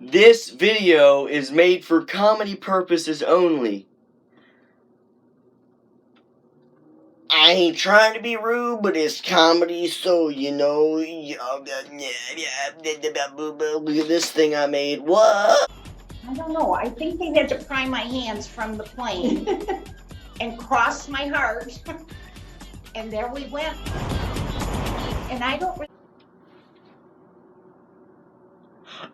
This video is made for comedy purposes only. I ain't trying to be rude, but it's comedy, so you know, look at this thing I made. What? I don't know. I think they had to pry my hands from the plane and cross my heart. And there we went. And I don't.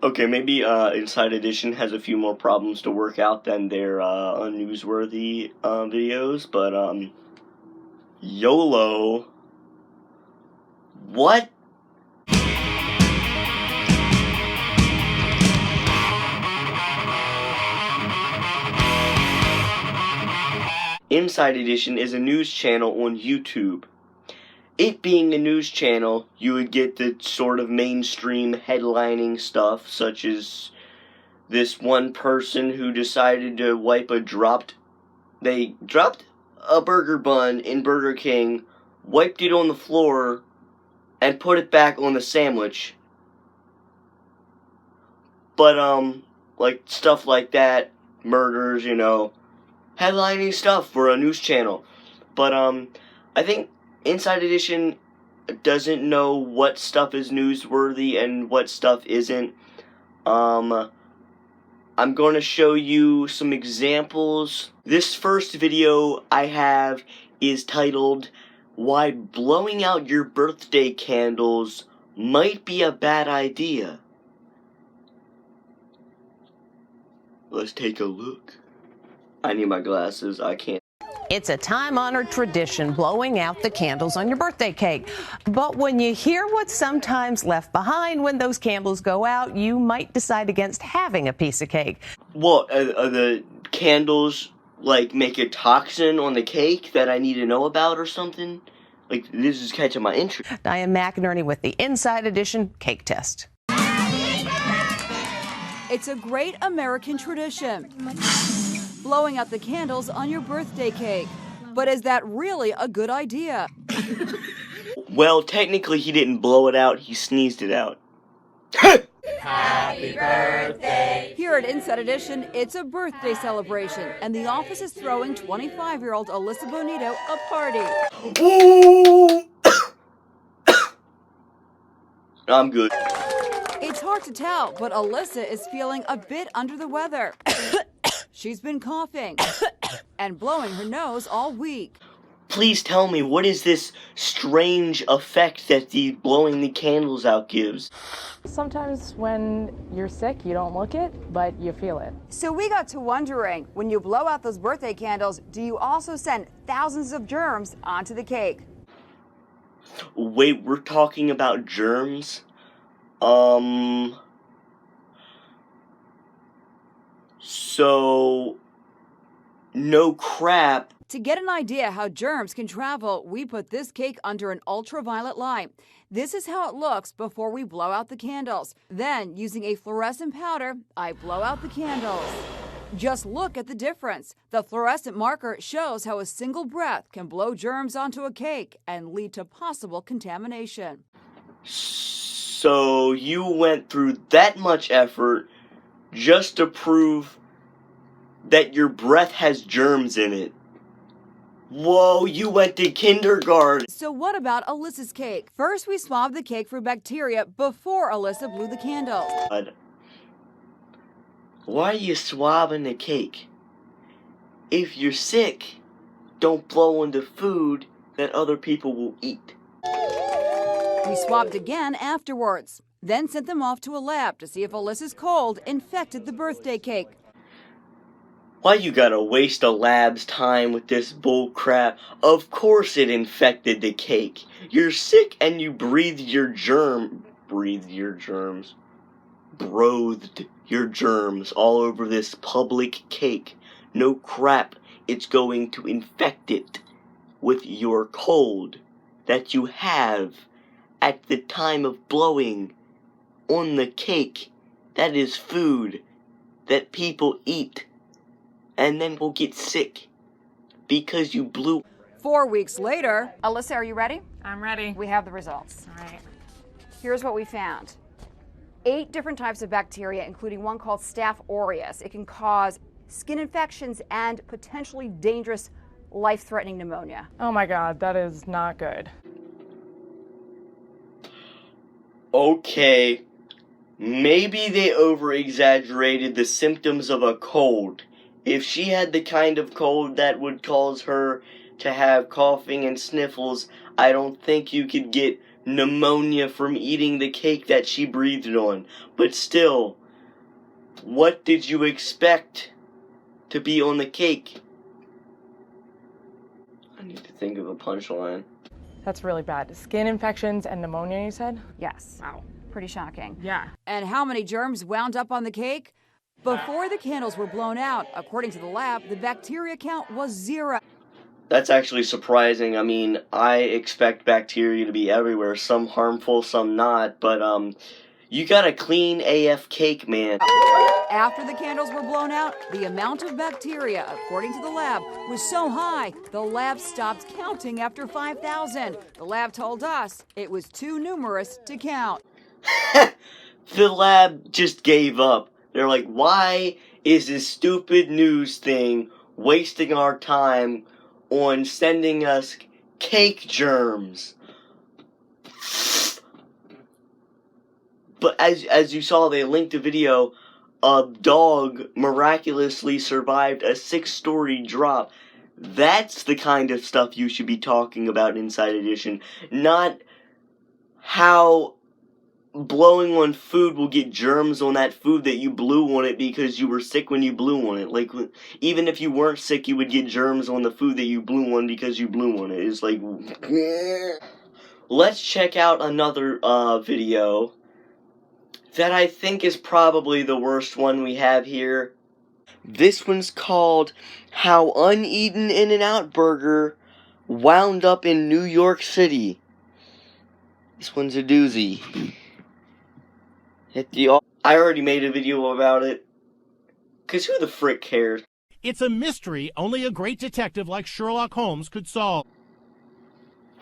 Okay, maybe Inside Edition has a few more problems to work out than their unnewsworthy videos, but YOLO. What? Inside Edition is a news channel on YouTube. It being a news channel, you would get the sort of mainstream headlining stuff, such as this one person who decided to they dropped a burger bun in Burger King, wiped it on the floor, and put it back on the sandwich. But, like, stuff like that, murders, you know, headlining stuff for a news channel. But, I think Inside Edition doesn't know what stuff is newsworthy and what stuff isn't. I'm going to show you some examples. This first video I have is titled, Why Blowing Out Your Birthday Candles Might Be a Bad Idea. Let's take a look. I need my glasses, I can't. It's a time-honored tradition, blowing out the candles on your birthday cake. But when you hear what's sometimes left behind when those candles go out, you might decide against having a piece of cake. What, are the candles, like, make a toxin on the cake that I need to know about or something? Like, this is catching my interest. Diane McInerney with the Inside Edition Cake Test. It's a great American tradition, blowing out the candles on your birthday cake. But is that really a good idea? Well, technically he didn't blow it out, he sneezed it out. Happy birthday! Here at Inside Edition, it's a birthday celebration, and the office is throwing 25-year-old Alyssa Bonito a party. Ooh. I'm good. It's hard to tell, but Alyssa is feeling a bit under the weather. She's been coughing and blowing her nose all week. Please tell me, what is this strange effect that the blowing the candles out gives? Sometimes when you're sick, you don't look it, but you feel it. So we got to wondering, when you blow out those birthday candles, do you also send thousands of germs onto the cake? Wait, we're talking about germs? So, no crap. To get an idea how germs can travel, we put this cake under an ultraviolet light. This is how it looks before we blow out the candles. Then, using a fluorescent powder, I blow out the candles. Just look at the difference. The fluorescent marker shows how a single breath can blow germs onto a cake and lead to possible contamination. So, you went through that much effort just to prove that your breath has germs in it. Whoa, you went to kindergarten. So what about Alyssa's cake? First, we swabbed the cake for bacteria before Alyssa blew the candles. Why are you swabbing the cake? If you're sick, don't blow on the food that other people will eat. We swabbed again afterwards, then sent them off to a lab to see if Alyssa's cold infected the birthday cake. Why you gotta waste a lab's time with this bull crap? Of course it infected the cake. You're sick and you breathed your germs all over this public cake. No crap, it's going to infect it with your cold that you have at the time of blowing on the cake. That is food that people eat. And then we'll get sick because you blew. 4 weeks later, Alyssa, are you ready? I'm ready. We have the results. All right. Here's what we found. 8 different types of bacteria, including one called Staph aureus. It can cause skin infections and potentially dangerous, life-threatening pneumonia. Oh my God, that is not good. Okay, maybe they over-exaggerated the symptoms of a cold. If she had the kind of cold that would cause her to have coughing and sniffles, I don't think you could get pneumonia from eating the cake that she breathed on. But still, what did you expect to be on the cake? I need to think of a punchline. That's really bad. Skin infections and pneumonia, you said? Yes. Wow. Pretty shocking. Yeah. And how many germs wound up on the cake? Before the candles were blown out, according to the lab, the bacteria count was 0. That's actually surprising. I mean, I expect bacteria to be everywhere, some harmful, some not, but you got a clean AF cake, man. After the candles were blown out, the amount of bacteria, according to the lab, was so high, the lab stopped counting after 5,000. The lab told us it was too numerous to count. The lab just gave up. They're like, why is this stupid news thing wasting our time on sending us cake germs? But as you saw, they linked a video. A dog miraculously survived a 6-story drop. That's the kind of stuff you should be talking about in Inside Edition, not how blowing on food will get germs on that food that you blew on it because you were sick when you blew on it. Like, even if you weren't sick, you would get germs on the food that you blew on because you blew on it. It's like, let's check out another video that I think is probably the worst one we have here. This one's called How Uneaten In-N-Out Burger Wound Up in New York City. This one's a doozy. I already made a video about it, cause who the frick cares? It's a mystery only a great detective like Sherlock Holmes could solve.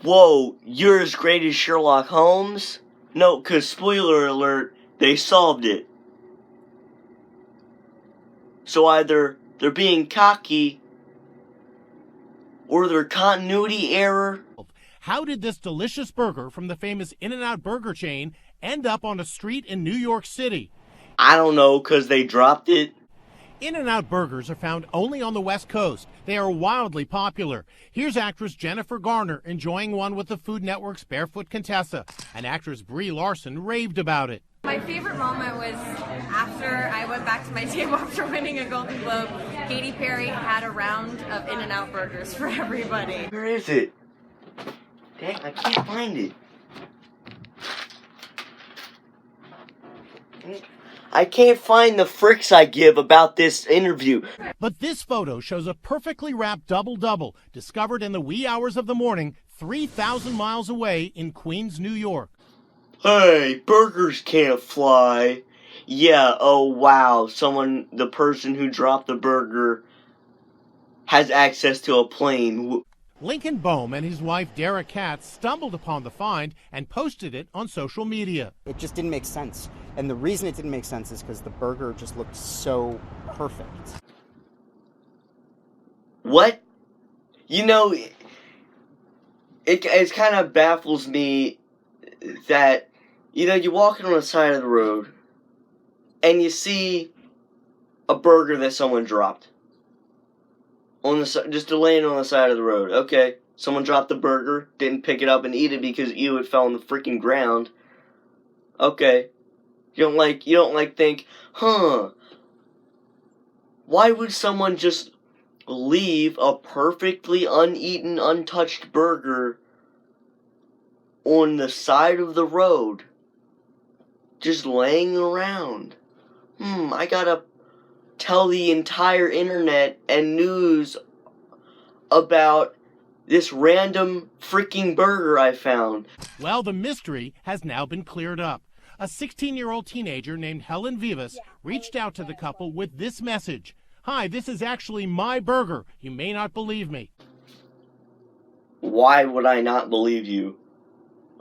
Whoa, you're as great as Sherlock Holmes? No, cause spoiler alert, they solved it. So either they're being cocky, or they're continuity error. How did this delicious burger from the famous In-N-Out burger chain end up on a street in New York City? I don't know, cause they dropped it. In-N-Out burgers are found only on the West Coast. They are wildly popular. Here's actress Jennifer Garner enjoying one with the Food Network's Barefoot Contessa, and actress Brie Larson raved about it. My favorite moment was after I went back to my table after winning a Golden Globe. Katy Perry had a round of In-N-Out burgers for everybody. Where is it? Dang, I can't find it. I can't find the fricks I give about this interview. But this photo shows a perfectly wrapped double-double discovered in the wee hours of the morning 3,000 miles away in Queens, New York. Hey, burgers can't fly. Yeah, oh wow, the person who dropped the burger has access to a plane. Lincoln Bohm and his wife Dara Katz stumbled upon the find and posted it on social media. It just didn't make sense. And the reason it didn't make sense is because the burger just looked so perfect. What? You know, it kind of baffles me that, you know, you're walking on the side of the road and you see a burger that someone dropped. Just laying on the side of the road. Okay, someone dropped the burger, didn't pick it up and eat it because ew, it fell on the freaking ground. Okay, you don't think, huh? Why would someone just leave a perfectly uneaten, untouched burger on the side of the road, just laying around? I gotta tell the entire internet and news about this random freaking burger I found. Well, the mystery has now been cleared up. A 16-year-old teenager named Helen Vivas reached out to the couple with this message. Hi, this is actually my burger. You may not believe me. Why would I not believe you?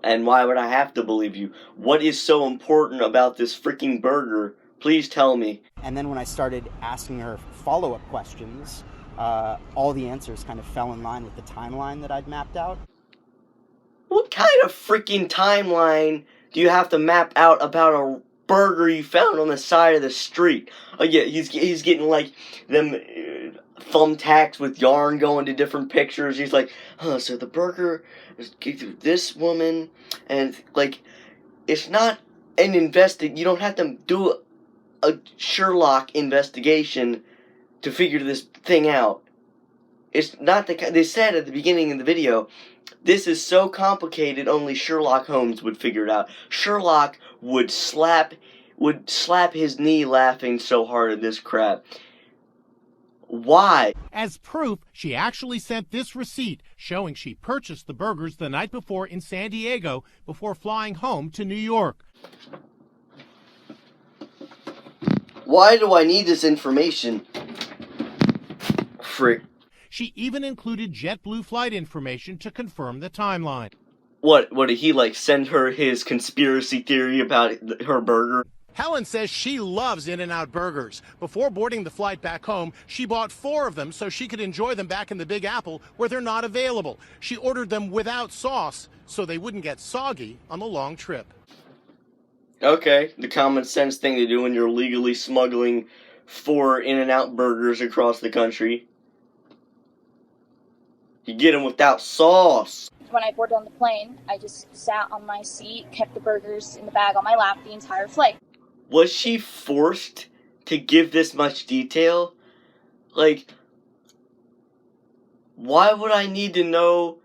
And why would I have to believe you? What is so important about this freaking burger? Please tell me. And then when I started asking her follow-up questions, all the answers kind of fell in line with the timeline that I'd mapped out. What kind of freaking timeline do you have to map out about a burger you found on the side of the street? Oh yeah, he's getting like them thumbtacks with yarn going to different pictures. He's like, so the burger is this woman, and like, it's not an you don't have to do a Sherlock investigation to figure this thing out. It's not they said at the beginning of the video, this is so complicated only Sherlock Holmes would figure it out. Sherlock would slap his knee laughing so hard at this crap. Why? As proof, she actually sent this receipt showing she purchased the burgers the night before in San Diego before flying home to New York. Why do I need this information? Frick. She even included JetBlue flight information to confirm the timeline. What did he, like, send her his conspiracy theory about her burger? Helen says she loves In-N-Out burgers. Before boarding the flight back home, she bought 4 of them so she could enjoy them back in the Big Apple where they're not available. She ordered them without sauce so they wouldn't get soggy on the long trip. Okay, the common sense thing to do when you're legally smuggling 4 In-N-Out burgers across the country. You get them without sauce. When I boarded on the plane, I just sat on my seat, kept the burgers in the bag on my lap the entire flight. Was she forced to give this much detail? Like, why would I need to know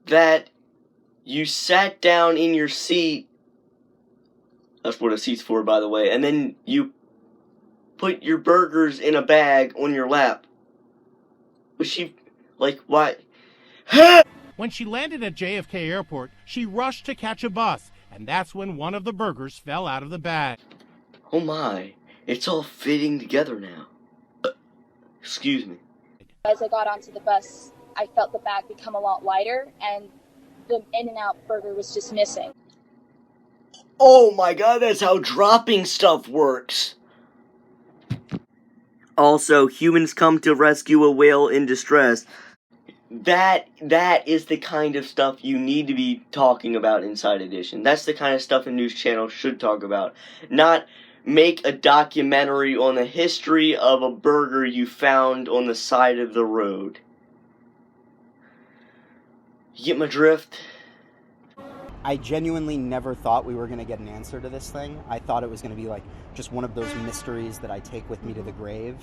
that you sat down in your seat? That's what a seat's for, by the way. And then you put your burgers in a bag on your lap. Was she, like, why? When she landed at JFK Airport, she rushed to catch a bus, and that's when one of the burgers fell out of the bag. Oh my, it's all fitting together now. Excuse me. As I got onto the bus, I felt the bag become a lot lighter, and the In-N-Out burger was just missing. Oh my god, that's how dropping stuff works. Also, humans come to rescue a whale in distress. That is the kind of stuff you need to be talking about Inside Edition. That's the kind of stuff a news channel should talk about. Not make a documentary on the history of a burger you found on the side of the road. You get my drift? I genuinely never thought we were going to get an answer to this thing. I thought it was going to be like just one of those mysteries that I take with me to the grave.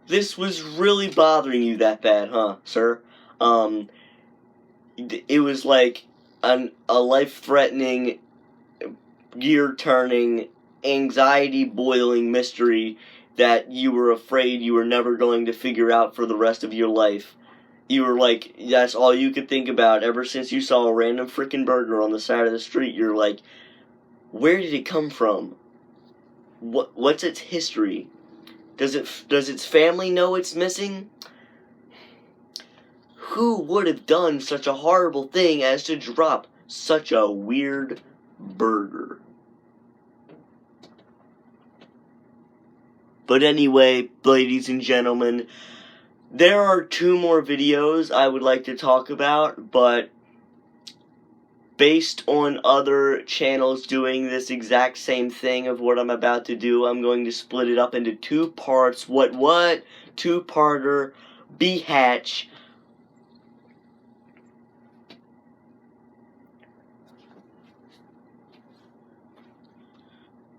This was really bothering you that bad, huh, sir? It was like a life-threatening, gear-turning, anxiety-boiling mystery that you were afraid you were never going to figure out for the rest of your life. You were like, that's all you could think about ever since you saw a random frickin' burger on the side of the street. You're like, where did it come from? What's its history? Does its family know it's missing? Who would have done such a horrible thing as to drop such a weird burger? But anyway, ladies and gentlemen, there are 2 more videos I would like to talk about, but based on other channels doing this exact same thing of what I'm about to do, I'm going to split it up into 2 parts. What? 2-parter, B-hatch.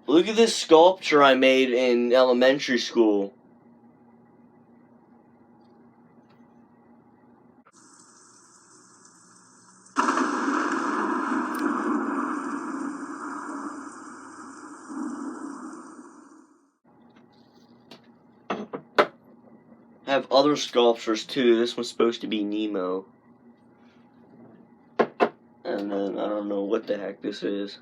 Look at this sculpture I made in elementary school. I have other sculptures too. This one's supposed to be Nemo. And then I don't know what the heck this is.